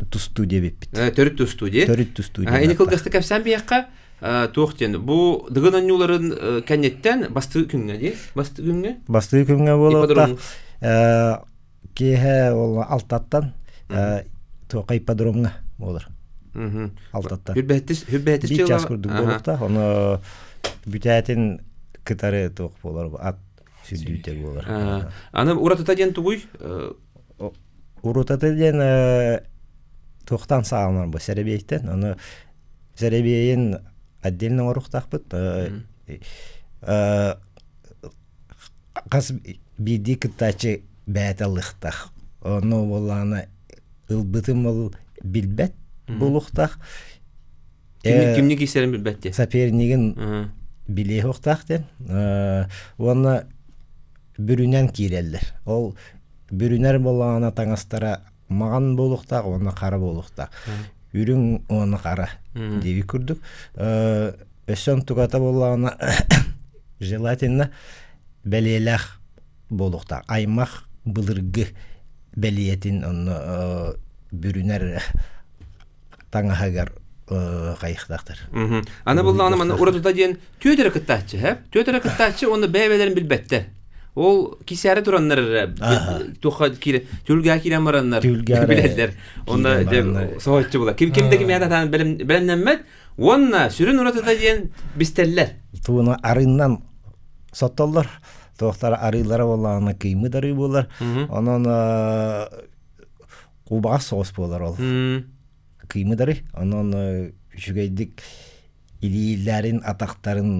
тустуу дебиппит төрүт тустуу де эни кылгасты кепсен биякка тоқтен. Бу дыгынан юларын кәнеттен басты күнгә ди? Басты күнгә? Басты күнгә булып кеһә ул алтаттан тоқай подромга булыр. Алтаттан. Хүбәтис чыга. Час күрдүк булып та, аны бүтәтен кытары тоқ булыр. Ат сүдүтә булыр. Аны уратата ден тугуй? Уратата ден тоқтан сагынар бу Сәрәбиевтен. Аны Сәрәбиевен отдельно орухтахпыт. Кас биди кытачы бәталыхтах. Оны боланы ылбытым ол билбет булухтах. Кимни кисерин билбетти? Сапернигин билехухтах ден. Оны бүрүнен киреллер. Ол бүрүнер боланы таңастара маған булухтах, оны қара булухтах. Үрүн оны қара деби күрдүк. Өсөн тугата боллағына желательно бәлеләх болуқта. Аймақ бұлырғы бәлиетін оны бүрінер таңағағар қайықтақтыр. Аны боллағына мана ұратыда дейін төтірі кыттачы, төтірі кыттачы оны бәйбәлерін білбәтті. Ол кисәрі тураннар тоқа кире түлгә кирен мараннар биләләр. Онда соһотчы була. Кимде ким ята белемнәмәт, онна сүрен уратыда дигән бистәлләр. Туны арыннан саттылар. Тоқтар арылары булганы кыймыдары булар. Анан кубас сос булар ол. Кыймыдары. Анан жүгәйдик илиләрин атактарын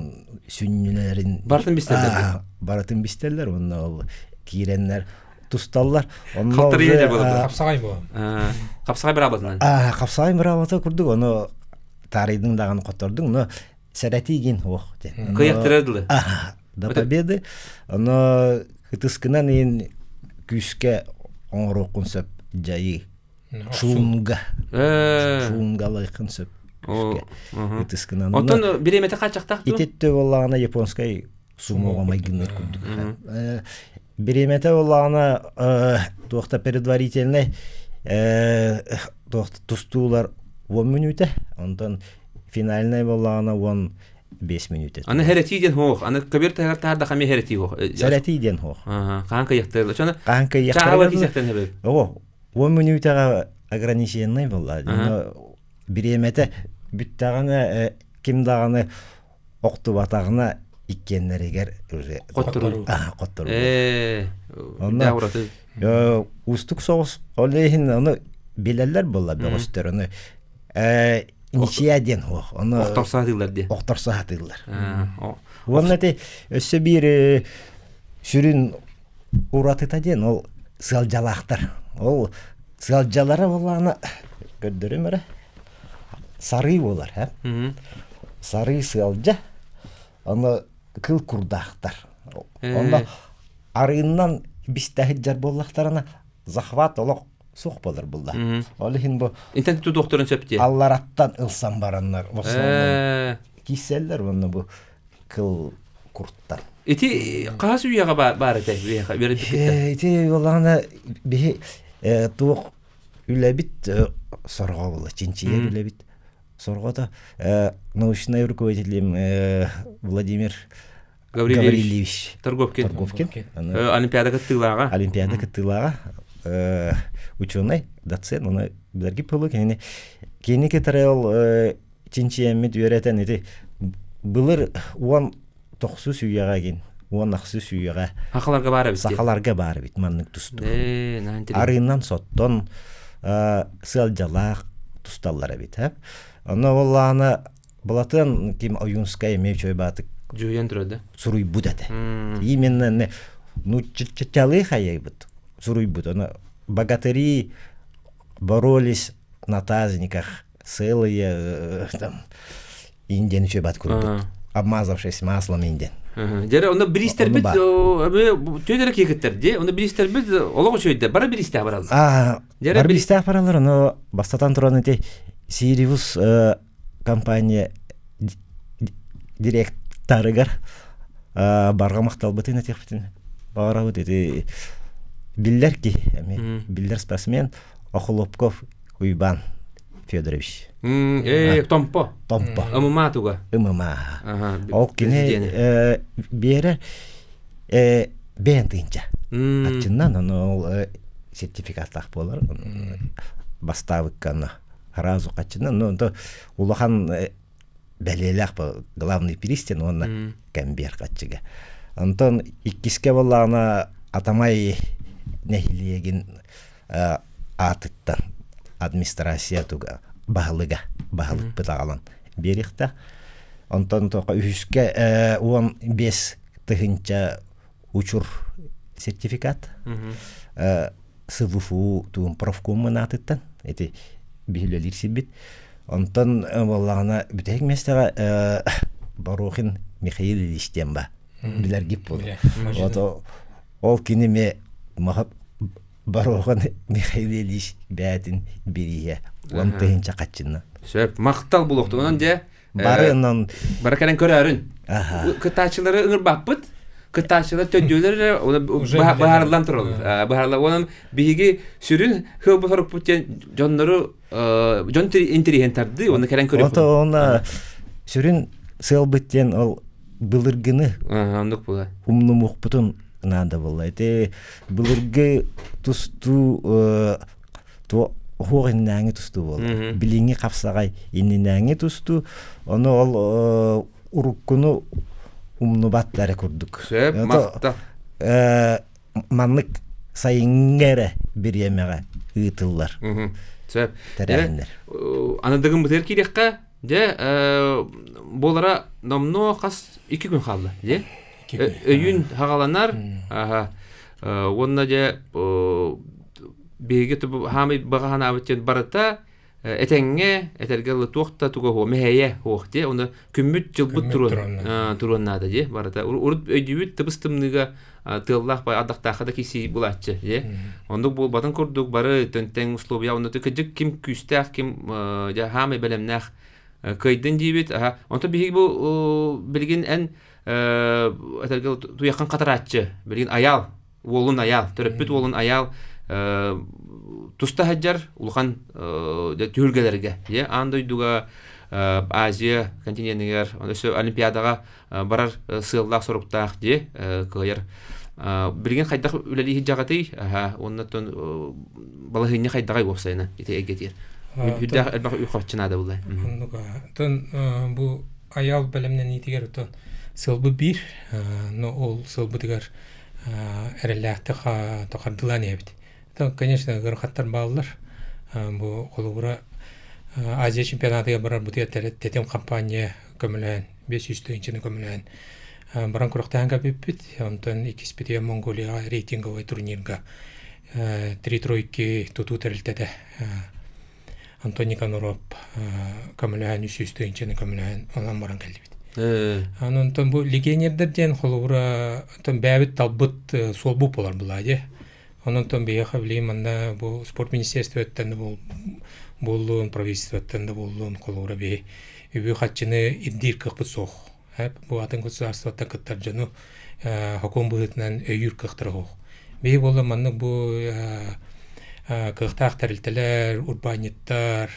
сүннүләрин бартын бистәлләр. Баратын бистеллер, оны ол киренлер тусталлар. Калтыр eder булды. Капсагай бу. Капсагай бер абатынан. Капсагай бер абата күрдүк, оны тарыйдың даган котордуң, но сәратиген ох. Кыяктырдылы. До победы. Оны хытыскынан ен күскә оңрокун сөп жайы. Шунга. Шунгалайкын сөп. Хытыскынан. Онтон биремете качактак ту? Итетте боллагана японскай сумоға майгынлар күрдік. Беремете олағына тоқта предварительный тустулар 10 минуты, онтан финальный олағына 15 минуты. Аны хәрәтиден хоқ, аны көбір тағыртарда қаме хәрәти хоқ? Сәрәтиден хоқ. Қанқы яқтырылы. Қанқы яқтырылы. Чағава кесектен хәбіп? О, 10 минутага ограниченный была. Биремете бүттаганы ким даганы окту батагына иккеннеригер уже Коттуру. Коттуру. Да ураты. Устук соғыс олейхин оны билелер болла бөгөстөрүнү. Ничияден хох. Оны Окторсаатылар де. Окторсаатылар. Оннати өссө бир сүрүн уратытаден ол сылжалактар. Ол сылжалары болланы көрдөрүмөрө. Сары болар, Сары сылжа. Аны кыл курдактар. Онда арыйынан бистахиджар боллактарына захват олок сук болар булда. Олихин бу Интенту докторун сөпте. Аллараттан ылсан бараннар. Киселлер буну бу кыл курттан. Ити каас уяга бар эте берип кетти. Ити олана би тук үлебит сорго болла, чинчиер үлебит. Соргода научный руководитель Владимир Гаврилевич Торговкин. Олимпиада Олимпиада кыттылага ученый, доцент, оны билерги пылы кени кетерел чинчиемит үйрөтен эти былыр уан токсу сүйяга кен, уан аксы сүйяга. Хакаларга бары бит. Сакаларга бары бит маннык тусту. Нантри. Арыйнан соттон сылжалак тусталлары бит, Аны олланы болатын ким Оюнская мевчой батык Жуян турады. суруй будете. Именно чалый хаябыт. Суруй бут. Богатыри боролись на тазниках целые там инден чебат курбут. Обмазавшись маслом инден. Жара оны биристер бит төдөрө кекеттер де. Оны биристер бит олого чөйдө. Бара биристер барал. Бар биристер баралар. Но бастатан тураны те Сириус компания директорыгар барга макталбытын этепитин. Барабыт эти биллер ки, биллер спортсмен Охлопков Уйбан Федорович. Томпо. ММА туга. ММА. Ол кине бере бентинча. Ачыннан аны сертификаттак болар. Бастабыкканы разу качынан, но то улахан белелак главный перистен он камбер качыга. Антон иккиске боллана атамай нехилеген атыттан администрация туга баглык бытагалан берихта. Антон тока үскө он 5 тыгынча учур сертификат. СВФУ туун профкоммун атыттан эти бихилелер сибит. Онтон боллағына бүтек местеға Барухин Михаил Ильичтен ба. Билер гип болды. Ол кенеме Барухин Михаил Ильич бәтін берие. Он тыгынча қатчынна. Сөп, мақтал болуқты. Онан де барынан баракарен көрәрін. Кытачылары ыңыр баппыт. Кытачылар төндөлөр баарылан туралы. Баарылар онан биги сүрүн хыл бохорок путен жоннору жон интериген тарды, оны керен көрөп. Оны сүрүн сылбыттен ол былыргыны. Андык була. Умнумук бутун нада була. Эти былыргы тусту то хориннаңы тусту бол. Билинги капсагай иннеңи тусту. Оны ол уруккуну умнубаттары курдук. Сөп, мақта. Маннык сайынгere биремеге ыйтыллар. Сөп. Тәрәһендер. Анадыгын бутер кирекка, де болара номно қас 2 күн қалды, де? Өйін хағаланар, онна де бейге түбі хамы бағана абыттен барыта, этеңге этергелы туақта туға хо мехeye хоқ де, оны күммүт жылбыт туруннады де, барыта. Урут өйдюбіт тыбыстымныға тыллах бай адақтақыда кесі бұлатчы, де. Ондық бұл батын көрдік бары төнтен условия, оны түкіджік кім күстәқ, кім хамы бәлемнәқ көйдін дейбет. Онты бейге бұл білген ән этергелы туяқын қатаратчы, білген аял, олын аял, түріппіт олын аял, Туста хаджар улхан тюргелерге, я андойдуга Азия континентигер, олимпиадага барар сыллак соруктак де, кыйыр Билген хайдах үлелиһи жагатый, оннотон балаһыны хайдагай болсайна ите эгетир. Хүддә элбах үхачнада булай. Тон бу аял белемнән итигәр тон сылбы бир, но ол сылбы дигәр эреләхтә тохардылан ебит. То, конечно, гырхаттар баллар. Бу колура Азия чемпионатыга барар бу тетем компания көмөлән 500 тыйынчыны көмөлән. Баран курактанга биппит, онтон икиспития Монголия рейтинговый турнирга 3-3 туту терилтеде. Антони Кануроп көмөлән 300 тыйынчыны көмөлән онан баран келдибит. Онтон бу легионердерден колура тон бәбит талбыт солбу болар булады. Онтон бияха билем анда бу спорт министерствөттен болдун, правительствөттен болдун колура бе үбү хатчыны иддир кыпыт сох. Бу атын государствоттан кыттар жonu хокум быытынан өйүр кыктыргы. Бе болду манны бу кыктак терилтелер, урбаниттар,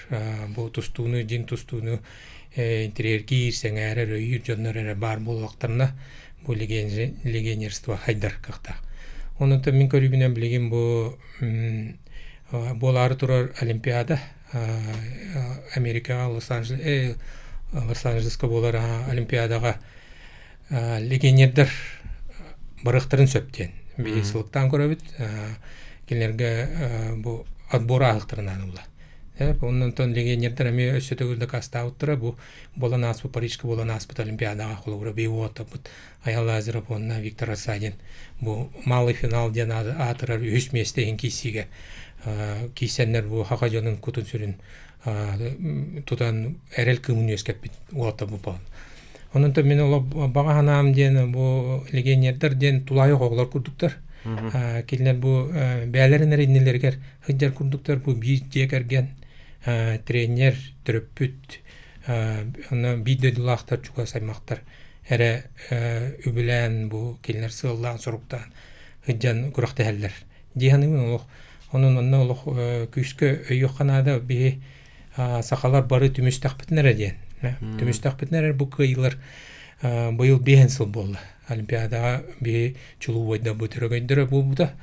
бу тустууну, жин тустууну интерьерги сеңәрер өйүр жоннор бар болуктарына бу легионерство хайдар кыктак. Онунтан мен көрүбүнөн билген бу болары турар Олимпиада Америка Лос-Анджелеске болар Олимпиадага легионердер барыктарын сөптен. Бейсылыктан көрөбүт, келерге бу отбор агыктырынан ула. Онунтан легионердер эми өсөтөгүлдө кастауттыра бу болан аспы Парижге болан аспы Олимпиадага колура бейуота бут аял азырып онна Виктор Асадин бу малый финал ден атырар үс местеген кисиге кисеннер бу хакажонун кутун сүрүн тутан эрел кымунескеп бит уота бу бал. Онунтан мен ол бага ханам ден бу легионердер ден тулайы оглар курдуктар. Келер бу бәлеринер иннелергер хыджар курдуктар бу бир жекерген тренер төрөппүт аны бидедулахтар чуга саймактар эре үбүлән бу келер сыллан соруктан хыджан куракталар дияны онун онно күскө өйөкканада би сакалар бары түмүстакпытнер ден түмүстакпытнер бу кыйлар быйыл бехенсыл болду Олимпиадага би чулуйда бүтөрөгөйдөр бубуда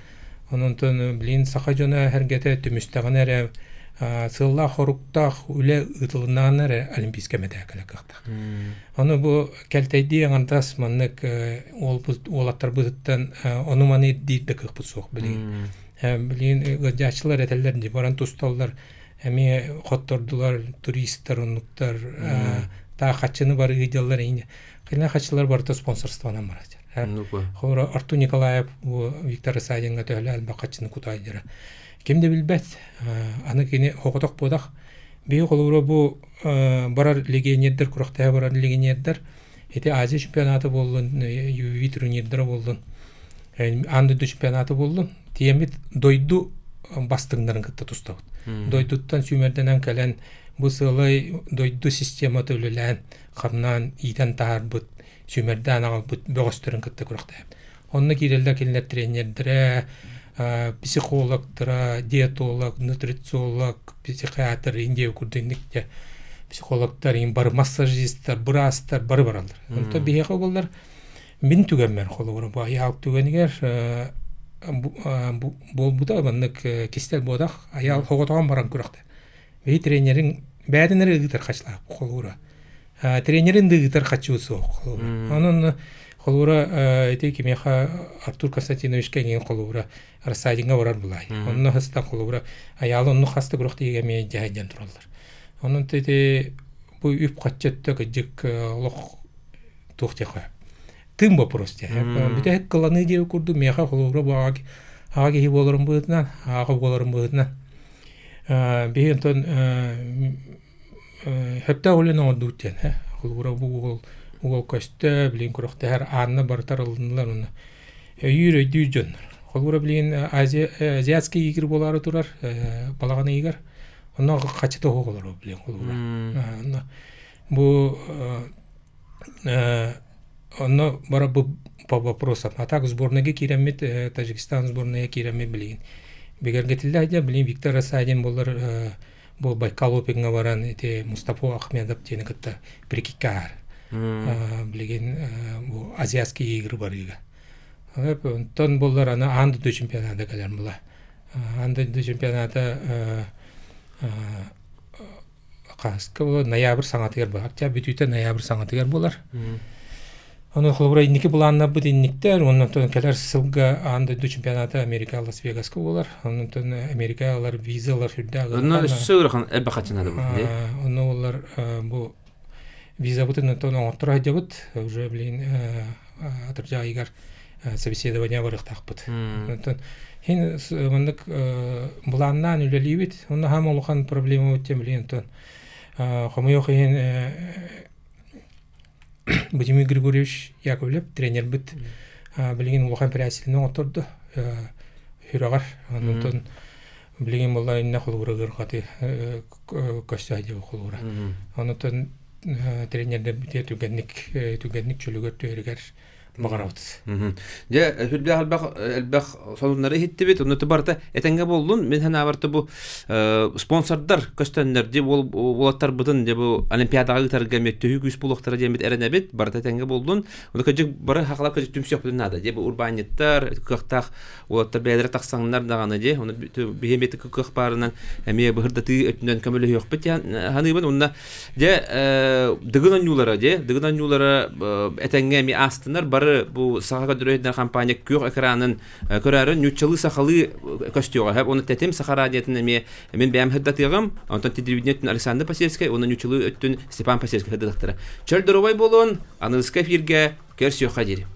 онунтон билин сакажона хергете түмүстаган эре сылла хоруктах үле ытылынан эре олимпийский медаль кактак. Аны бу келтейди аңантас маннык олаттар быттан ону маны дийде кыппы сок билин. Билин жачылар этелерди баран тусталлар эми хоттордулар туристтер онуктар та хачыны бар ыйдаллар эйне. Кына хачылар барта спонсорствонан барачар. Хора Артур Николаев Виктор Асадинга төлө алба хачыны кутайдыра. Кимде билбет, аны кини хокоток бодак. Бей колура бу барар легионердер куракта барар легионердер. Эти Азия чемпионаты болдун, юви турнирдер болдун. Анды чемпионаты болдун. Тиемит дойду бастыңдарын кытта тустабыт. Дойдуттан сүймерденен келен бу сылай дойду система төлөлән камнан итен таарбыт, сүймерден албыт бөгөстөрүн кытта куракта. Онны кирелдер келер тренердер психологтар, диетолог, нутрициолог, психиатр, индеу курденникте, психологтар, бар массажисттар, брастар, бары баралар. Онто бейеға болар, мен түгенмер қолуыры, бұл аял түгенігер, бол бұда, баннык кестел бодақ, аял хоғытаған баран күріқті. Бей тренерин, бәдінері ұғытар қачылақ қолуыры. Тренерин ұғытар қачуысы қолуыры. Оның қолуыра эти кимеха Артур Константинович кенген қолуыра Арсадинга барар булай. Онны хыста қолуыра аялы онны хаста күріқті егеме жайдан тұралар. Onun dedi bu üp kaççette gıcık loh tuhte koy. Tüm bu proste. Bir de hep kalanı diye kurdu. Meha kolura bu ağaki hibolarım buğutna, ağaki bolarım buğutna. Bir yandan hep de öyle ne oldu diye. Kolura bu Uğul köşte bilin kurukta her anna barıtar alınırlar onu. Yürü düzcünler. Kolura bilin aziyatski yigir boları turar, balağını yigir. Onlar kaçıda hoğulur bilin kolura. Bu onlar bara bu вопросам. А так сборная киремет, Таджикистан сборная киремет билин. Бегер гетилдә билин Виктор Асадин булар бу Байкал опенга баран эти Мустафа Ахмедов тени кытта прикикар. Билген бу азиатский игры бар иге. Тон боллар аны анды чемпионаты калар була. Анды чемпионаты каска бу ноябрь саңатыгар бар. Октябрь бүтүтө ноябрь саңатыгар болар. Аны хлобра инники буланна бу инниктер, оннан тон келер сылга анды чемпионаты Америка Лас-Вегаска болар. Оннан тон Америкалар визалар хүрдөгө. Онно сөөрхан эбакачнады бу. Онно олар бу виза бутын тон отура жабыт, уже блин атыржайгар собеседование барык такпыт. Онтон хин мындык буланнан үлелибит, онна хам улхан проблема өтем блин тон. Хомойох хин Владимир Григорьевич Яковлев тренер бит. Билген улхан прясилинен отурду. Хүрагар, онтон билген булла инне холурагыр каты костяди холура. Онтон тренердер бите түгенник чөлөгөр төрөгөр багаравт. Же элбах солуннары хиттибит, онны барта этенге болдун. Мен хана барта бу спонсордар көстөннөр же болаттар бутун же бу олимпиадага гытарга төйгүс булуктар жемит эренебит, барта этенге болдун. Онда кыжык бары хаклап кыжык түмсөк бутунада. Же бу урбаниттар, кыктак болаттар бедер таксаңнар даганы же, оны бехемет кык барынан эме бырдаты өтүнөн көмөлө yok бит. Ханыбын онда же дыгынан юлара этенге ми астынар бары бу сахага дүрөйден компания көк экранын көрәрен нючылы сахалы костюга. Хәп оны тетем сахарадиятын мен бәм хәддатыгым, онтан телевидениятын Александр Пасельский, оны нючылы өттүн Степан Пасельский хәддаттыра. Чөлдөрөй болон, анылска фирге керсиё хадири.